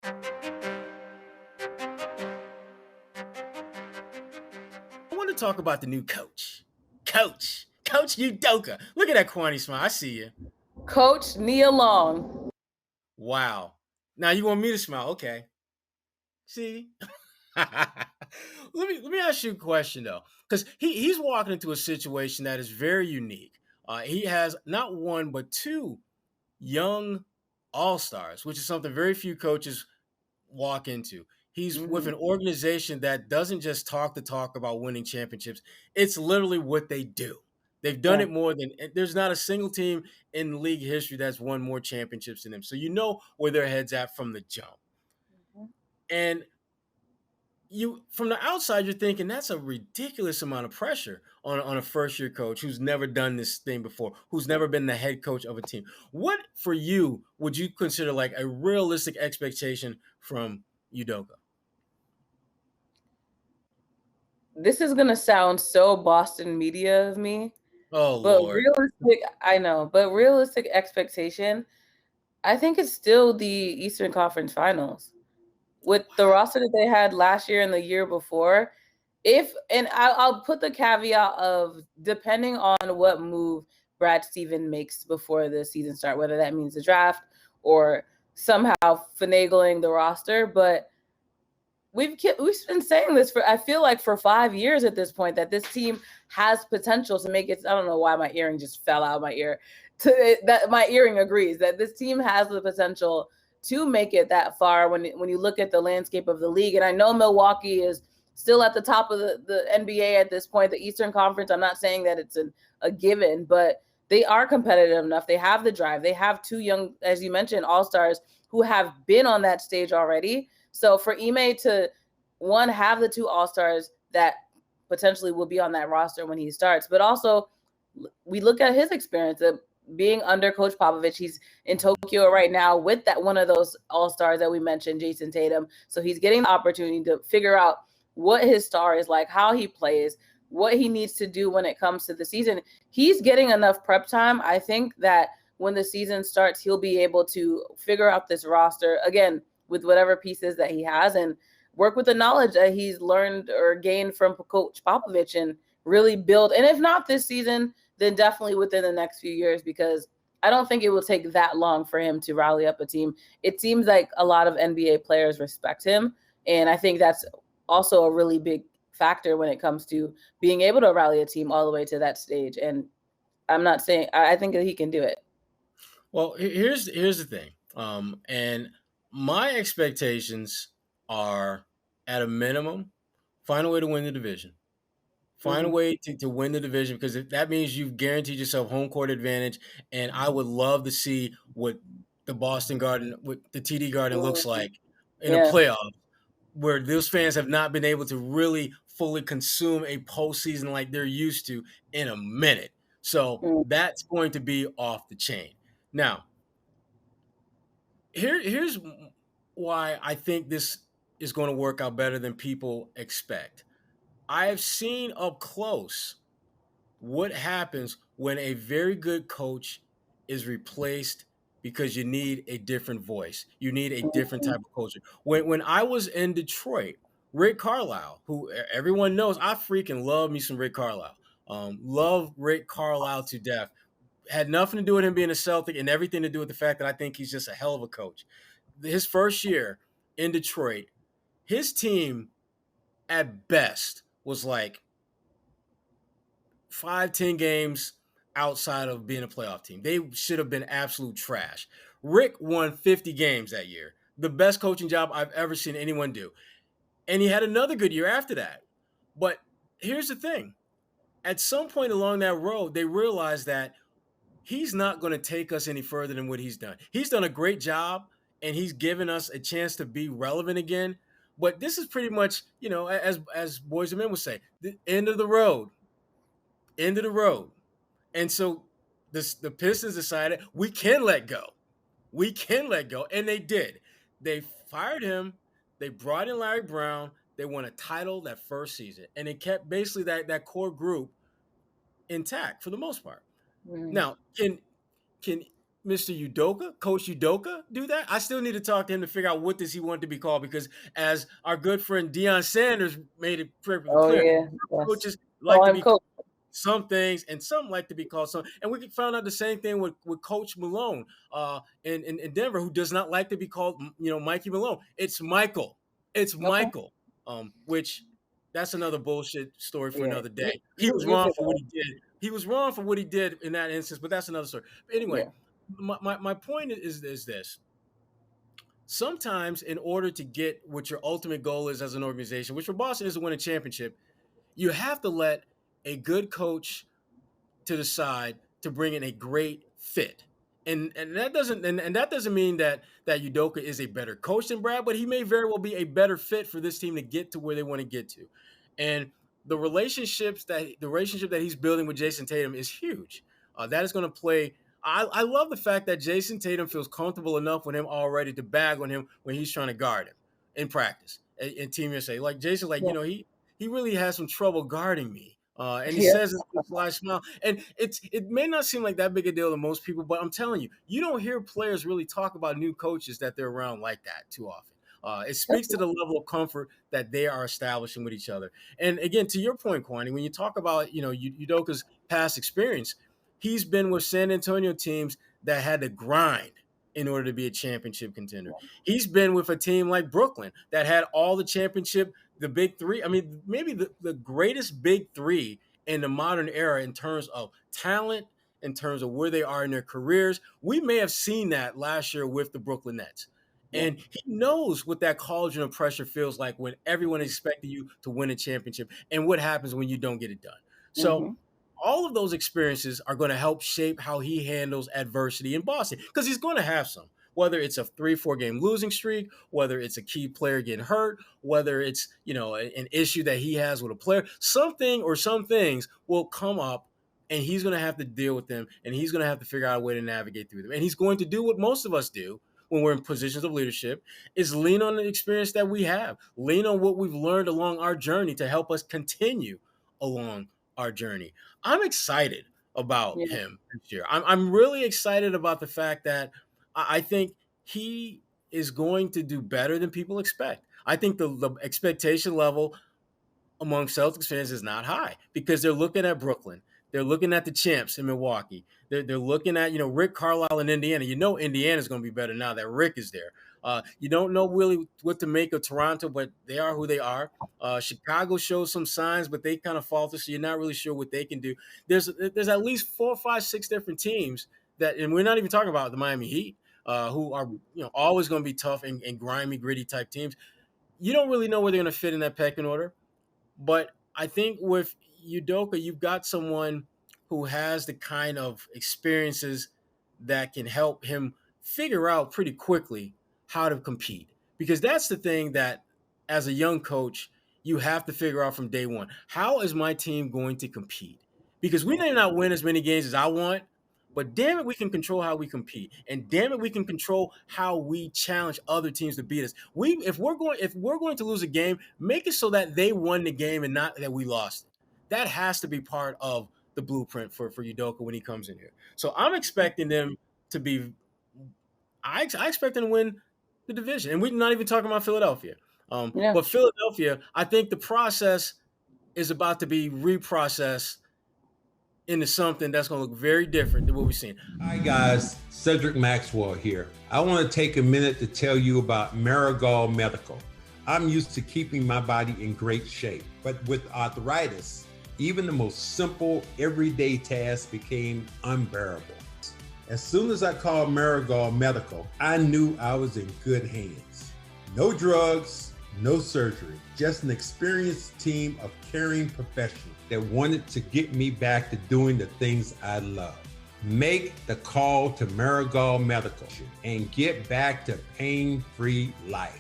I want to talk about the new coach. Coach Udoka. Look at that Kwani smile. I see you. Coach Nia Long. Wow. Now you want me to smile. Okay. See? let me ask you a question though. Because he's walking into a situation that is very unique. He has not one but two young all-stars, which is something very few coaches walk into. He's with an organization that doesn't just talk the talk about winning championships. It's literally what they do. They've done Yeah. it more than there's not a single team in league history that's won more championships than them. So you know where their heads at from the jump. And you from the outside, you're thinking that's a ridiculous amount of pressure on a first year coach who's never done this thing before, who's never been the head coach of a team. What for you would you consider like a realistic expectation from Udoka? This is gonna sound so Boston media of me, Oh but Lord. realistic expectation, I think it's still the Eastern Conference Finals. With the roster that they had last year and the year before, I'll put the caveat of depending on what move Brad Stevens makes before the season start, whether that means the draft or somehow finagling the roster, but we've been saying this for I feel like for 5 years at this point that this team has potential to make it. I don't know why my earring just fell out of my ear. That my earring agrees that this team has the potential to make it that far when you look at the landscape of the league. And I know Milwaukee is still at the top of the NBA at this point, the Eastern Conference. I'm not saying that it's a given, but they are competitive enough. They have the drive. They have two young, as you mentioned, all-stars who have been on that stage already. So for Ime to have the two all-stars that potentially will be on that roster when he starts, but also we look at his experience of being under Coach Popovich. He's in Tokyo right now with that one of those all-stars that we mentioned, Jason Tatum. So he's getting the opportunity to figure out what his star is like, how he plays, what he needs to do when it comes to the season. He's getting enough prep time. I think that when the season starts, he'll be able to figure out this roster again with whatever pieces that he has and work with the knowledge that he's learned or gained from Coach Popovich and really build. And if not this season, then definitely within the next few years, because I don't think it will take that long for him to rally up a team. It seems like a lot of NBA players respect him. And I think that's also a really big factor when it comes to being able to rally a team all the way to that stage. And I'm not saying I think that he can do it. Well, here's the thing. And my expectations are at a minimum, find a way to win the division. Find a way to win the division because that means you've guaranteed yourself home court advantage. And I would love to see what the Boston Garden, what the TD Garden looks like in a Yeah. playoff where those fans have not been able to really fully consume a postseason like they're used to in a minute. So that's going to be off the chain. Now, here's why I think this is going to work out better than people expect. I have seen up close what happens when a very good coach is replaced because you need a different voice. You need a different type of culture. When I was in Detroit, Rick Carlisle, who everyone knows, I freaking love me some Rick Carlisle. Love Rick Carlisle to death. Had nothing to do with him being a Celtic and everything to do with the fact that I think he's just a hell of a coach. His first year in Detroit, his team at best was like 5, 10 games outside of being a playoff team. They should have been absolute trash. Rick won 50 games that year. The best coaching job I've ever seen anyone do. And he had another good year after that. But here's the thing. At some point along that road, they realized that he's not going to take us any further than what he's done. He's done a great job and he's given us a chance to be relevant again. But this is pretty much, as Boys and Men would say, the end of the road. End of the road. And so the Pistons decided we can let go. We can let go. And they did. They fired him. They brought in Larry Brown. They won a title that first season. And it kept basically that core group intact for the most part. Now, can Mr. Udoka, Coach Udoka, do that? I still need to talk to him to figure out what does he want to be called, because as our good friend Deion Sanders made it perfectly Oh clear, yeah, yes. coaches like Call to him be coach. called some things and some like to be called some. And we found out the same thing with Coach Malone in Denver, who does not like to be called, Mikey Malone. It's Michael. It's Okay. Michael. Which that's another bullshit story for Yeah. another day. He You was you wrong feel for what he did. He was wrong for what he did in that instance, but that's another story. But anyway, yeah. my point is this. Sometimes in order to get what your ultimate goal is as an organization, which for Boston is to win a championship, you have to let a good coach to the side to bring in a great fit. And that doesn't mean that Udoka is a better coach than Brad, but he may very well be a better fit for this team to get to where they want to get to. And the relationship that he's building with Jason Tatum is huge. That is going to play. I love the fact that Jason Tatum feels comfortable enough with him already to bag on him when he's trying to guard him in practice in Team USA. Like Jason, Yeah. he really has some trouble guarding me. And he Yeah. says it with a sly smile. And it may not seem like that big a deal to most people, but I'm telling you, you don't hear players really talk about new coaches that they're around like that too often. It speaks to the level of comfort that they are establishing with each other. And again, to your point, Kwani, when you talk about Udoka's past experience, he's been with San Antonio teams that had to grind in order to be a championship contender. He's been with a team like Brooklyn that had all the big three. I mean, maybe the greatest big three in the modern era in terms of talent, in terms of where they are in their careers. We may have seen that last year with the Brooklyn Nets. Yeah. And he knows what that cauldron of pressure feels like when everyone is expecting you to win a championship and what happens when you don't get it done. So all of those experiences are going to help shape how he handles adversity in Boston, because he's going to have some, whether it's a 3-4 game losing streak, whether it's a key player getting hurt, whether it's, an issue that he has with a player, something or some things will come up and he's going to have to deal with them, and he's going to have to figure out a way to navigate through them. And he's going to do what most of us do when we're in positions of leadership, is lean on the experience that we have, lean on what we've learned along our journey to help us continue along our journey. I'm excited about Yeah. him this year. I'm really excited about the fact that I think he is going to do better than people expect. I think the expectation level among Celtics fans is not high, because they're looking at Brooklyn. They're looking at the champs in Milwaukee. They're looking at, Rick Carlisle in Indiana. Indiana's going to be better now that Rick is there. You don't know really what to make of Toronto, but they are who they are. Chicago shows some signs, but they kind of falter, so you're not really sure what they can do. There's at least 4, 5, 6 different teams that, and we're not even talking about the Miami Heat, who are always going to be tough and grimy, gritty type teams. You don't really know where they're going to fit in that pecking order. But I think with Udoka, you've got someone who has the kind of experiences that can help him figure out pretty quickly how to compete. Because that's the thing that, as a young coach, you have to figure out from day one. How is my team going to compete? Because we may not win as many games as I want, but damn it, we can control how we compete, and damn it, we can control how we challenge other teams to beat us. If we're going to lose a game, make it so that they won the game and not that we lost it. That has to be part of the blueprint for Udoka when he comes in here. So I'm expecting them to be. I expect them to win the division, and we're not even talking about Philadelphia. Yeah. But Philadelphia, I think the process is about to be reprocessed into something that's going to look very different than what we've seen. Hi guys, Cedric Maxwell here. I want to take a minute to tell you about Marigold Medical. I'm used to keeping my body in great shape, but with arthritis, even the most simple everyday tasks became unbearable. As soon as I called Marigold Medical, I knew I was in good hands. No drugs, no surgery, just an experienced team of caring professionals that wanted to get me back to doing the things I love. Make the call to Marigold Medical and get back to pain-free life.